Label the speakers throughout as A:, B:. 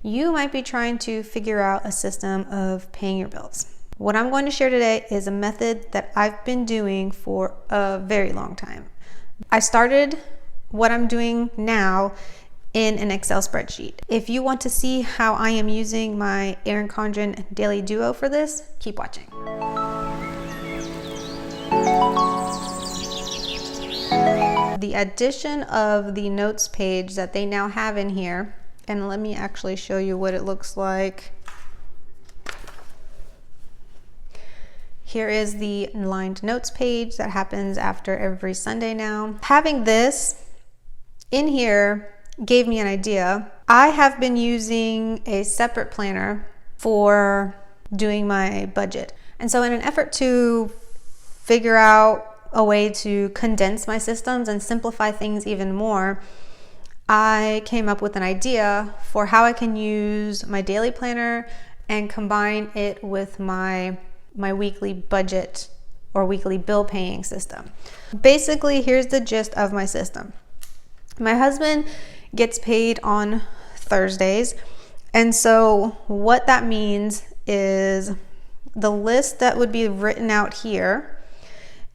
A: You might be trying to figure out a system of paying your bills. What I'm going to share today is a method that I've been doing for a very long time. I started what I'm doing now in an Excel spreadsheet. If you want to see how I am using my Erin Condren Daily Duo for this, keep watching. The addition of the notes page that they now have in here, and let me actually show you what it looks like. Here is the lined notes page that happens after every Sunday now. Having this in here gave me an idea. I have been using a separate planner for doing my budget. And so in an effort to figure out a way to condense my systems and simplify things even more, I came up with an idea for how I can use my daily planner and combine it with my weekly budget or weekly bill paying system. Basically, here's the gist of my system. My husband gets paid on Thursdays, and so what that means is the list that would be written out here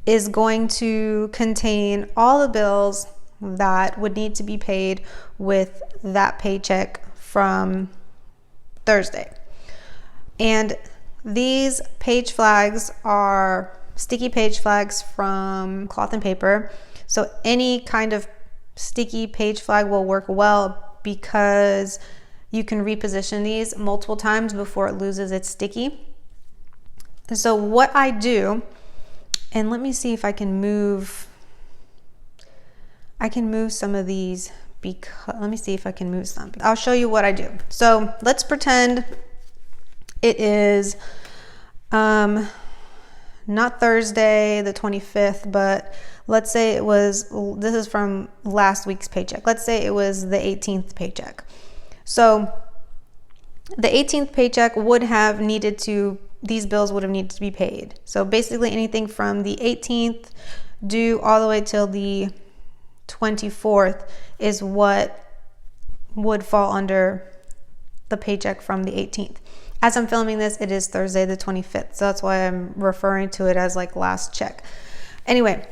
A: is going to contain all the bills that would need to be paid with that paycheck from Thursday. And these page flags are sticky page flags from cloth and paper. So any kind of sticky page flag will work well because you can reposition these multiple times before it loses its sticky. And so what I do, and let me see if I can move some of these, because let me see if I can move some. I'll show you what I do. So let's pretend it is not Thursday the 25th, but let's say it was, this is from last week's paycheck. Let's say it was the 18th paycheck. So the 18th paycheck would have needed to, these bills would have needed to be paid. So basically anything from the 18th due all the way till the 24th is what would fall under the paycheck from the 18th. As I'm filming this, it is Thursday the 25th, so that's why I'm referring to it as like last check. Anyway,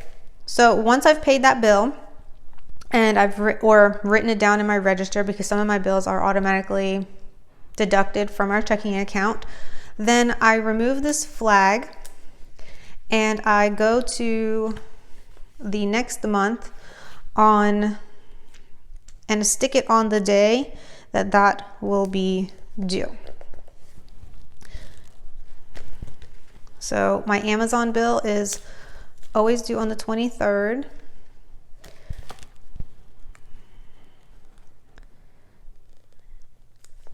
A: so once I've paid that bill and I've written it down in my register, because some of my bills are automatically deducted from our checking account, then I remove this flag and I go to the next month and stick it on the day that will be due. So my Amazon bill is always due on the 23rd.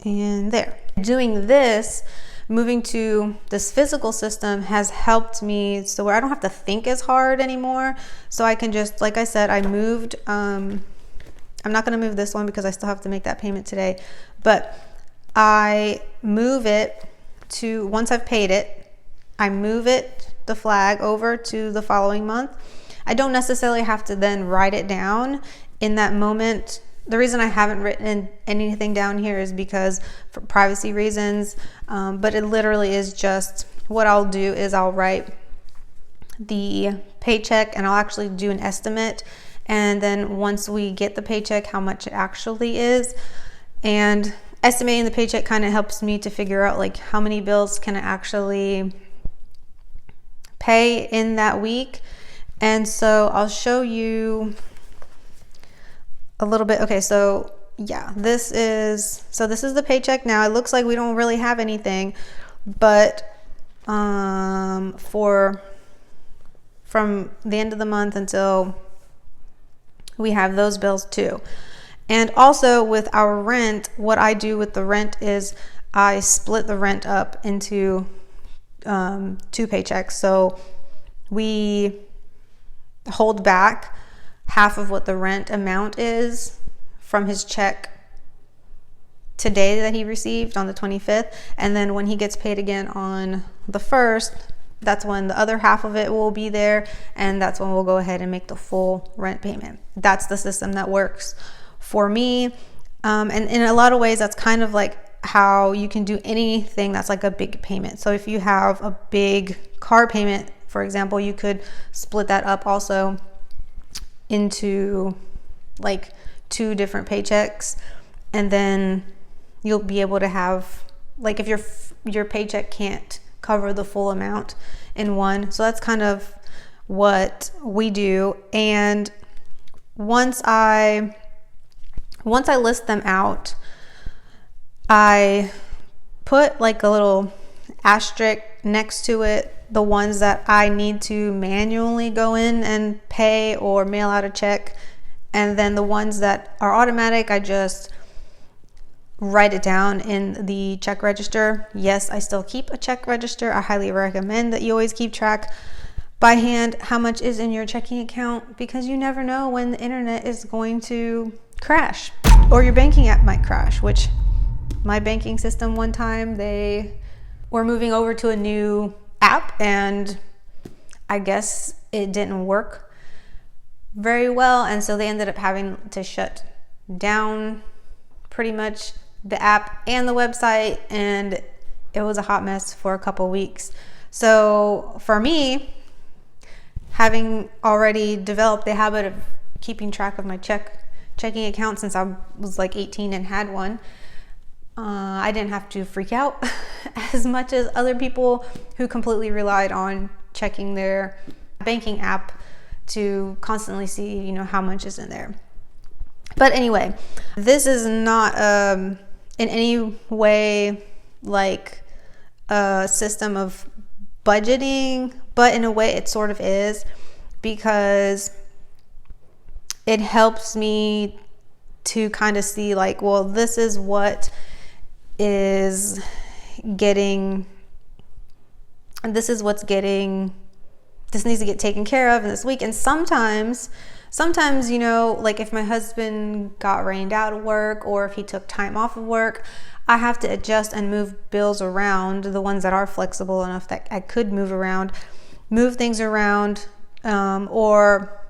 A: And there. Doing this, moving to this physical system has helped me so where I don't have to think as hard anymore. So I can just, like I said, I moved, I'm not going to move this one because I still have to make that payment today, but I move it to, once I've paid it, I move it, the flag, over to the following month. I don't necessarily have to then write it down in that moment. The reason I haven't written anything down here is because for privacy reasons, but it literally is just, what I'll do is I'll write the paycheck and I'll actually do an estimate. And then once we get the paycheck, how much it actually is. And estimating the paycheck kind of helps me to figure out like how many bills can I actually pay in that week. And so I'll show you a little bit. Okay, so yeah, this is the paycheck now. It looks like we don't really have anything, but from the end of the month until we have those bills too. And also with our rent, what I do with the rent is I split the rent up into 2 paychecks. So we hold back half of what the rent amount is from his check today that he received on the 25th, and then when he gets paid again on the 1st, that's when the other half of it will be there, and that's when we'll go ahead and make the full rent payment. That's the system that works for me. And in a lot of ways, that's kind of like how you can do anything that's like a big payment. So if you have a big car payment, for example, you could split that up also into like 2 different paychecks, and then you'll be able to have, like, if your paycheck can't cover the full amount in one. So that's kind of what we do. And once I list them out, I put like a little asterisk next to it, the ones that I need to manually go in and pay or mail out a check. And then the ones that are automatic, I just write it down in the check register. Yes, I still keep a check register. I highly recommend that you always keep track by hand how much is in your checking account, because you never know when the internet is going to crash or your banking app might crash, which my banking system one time, they were moving over to a new app and I guess it didn't work very well, and so they ended up having to shut down pretty much the app and the website, and it was a hot mess for a couple weeks. So for me, having already developed the habit of keeping track of my checking account since I was like 18 and had one, I didn't have to freak out as much as other people who completely relied on checking their banking app to constantly see, you know, how much is in there. But anyway, this is not in any way like a system of budgeting, but in a way it sort of is, because it helps me to kind of see like, well, this is what is getting, and this is what's getting, this needs to get taken care of in this week. And sometimes, you know, like if my husband got rained out of work or if he took time off of work, I have to adjust and move bills around, the ones that are flexible enough that I could move things around, or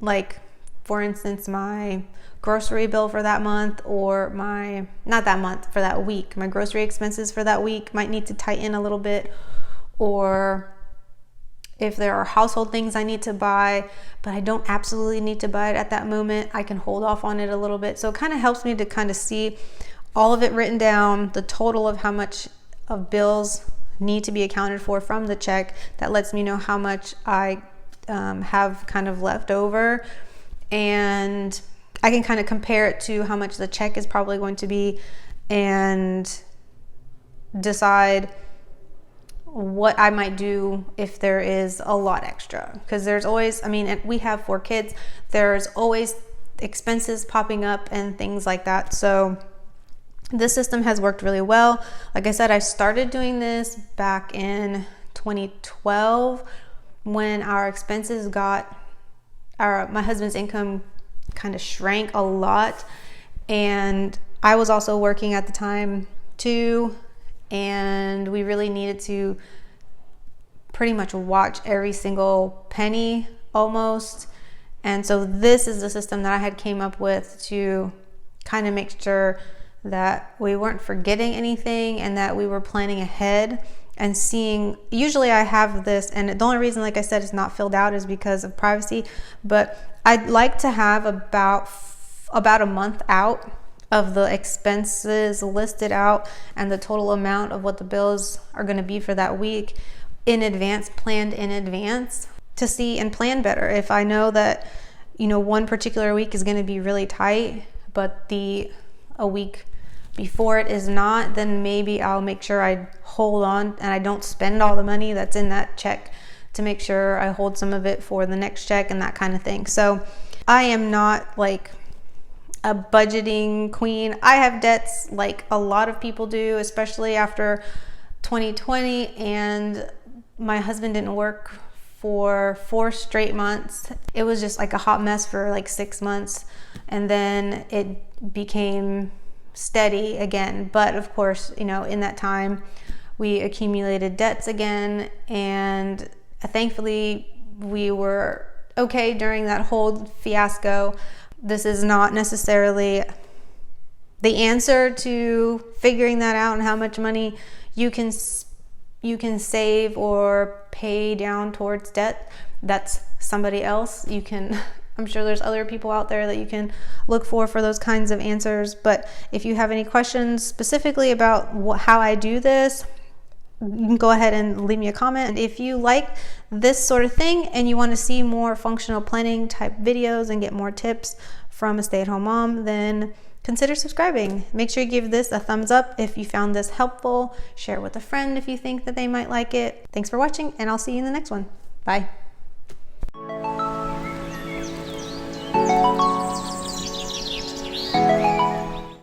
A: like, for instance, my grocery bill for that month, or not that month, for that week, my grocery expenses for that week might need to tighten a little bit, or if there are household things I need to buy, but I don't absolutely need to buy it at that moment, I can hold off on it a little bit. So it kind of helps me to kind of see all of it written down, the total of how much of bills need to be accounted for from the check. That lets me know how much I have kind of left over, and I can kind of compare it to how much the check is probably going to be and decide what I might do if there is a lot extra. Because there's always, I mean, we have 4 kids, there's always expenses popping up and things like that. So this system has worked really well. Like I said, I started doing this back in 2012 when our expenses my husband's income kind of shrank a lot, and I was also working at the time too, and we really needed to pretty much watch every single penny almost. And so this is the system that I had came up with to kind of make sure that we weren't forgetting anything and that we were planning ahead and seeing. Usually I have this, and the only reason, like I said, it's not filled out is because of privacy, but I'd like to have about a month out of the expenses listed out and the total amount of what the bills are going to be for that week in advance, planned in advance, to see and plan better. If I know that, you know, one particular week is going to be really tight, but a week before it is not, then maybe I'll make sure I hold on and I don't spend all the money that's in that check, to make sure I hold some of it for the next check and that kind of thing. So I am not like a budgeting queen. I have debts like a lot of people do, especially after 2020, and my husband didn't work for 4 straight months. It was just like a hot mess for like 6 months, and then it became steady again. But of course, you know, in that time we accumulated debts again, and thankfully we were okay during that whole fiasco. This is not necessarily The answer to figuring that out and how much money you can save or pay down towards debt, that's somebody else. You can, I'm sure there's other people out there that you can look for those kinds of answers. But if you have any questions specifically about how I do this, you can go ahead and leave me a comment. And if you like this sort of thing and you want to see more functional planning type videos and get more tips from a stay-at-home mom, then consider subscribing. Make sure you give this a thumbs up if you found this helpful. Share it with a friend if you think that they might like it. Thanks for watching, and I'll see you in the next one. Bye.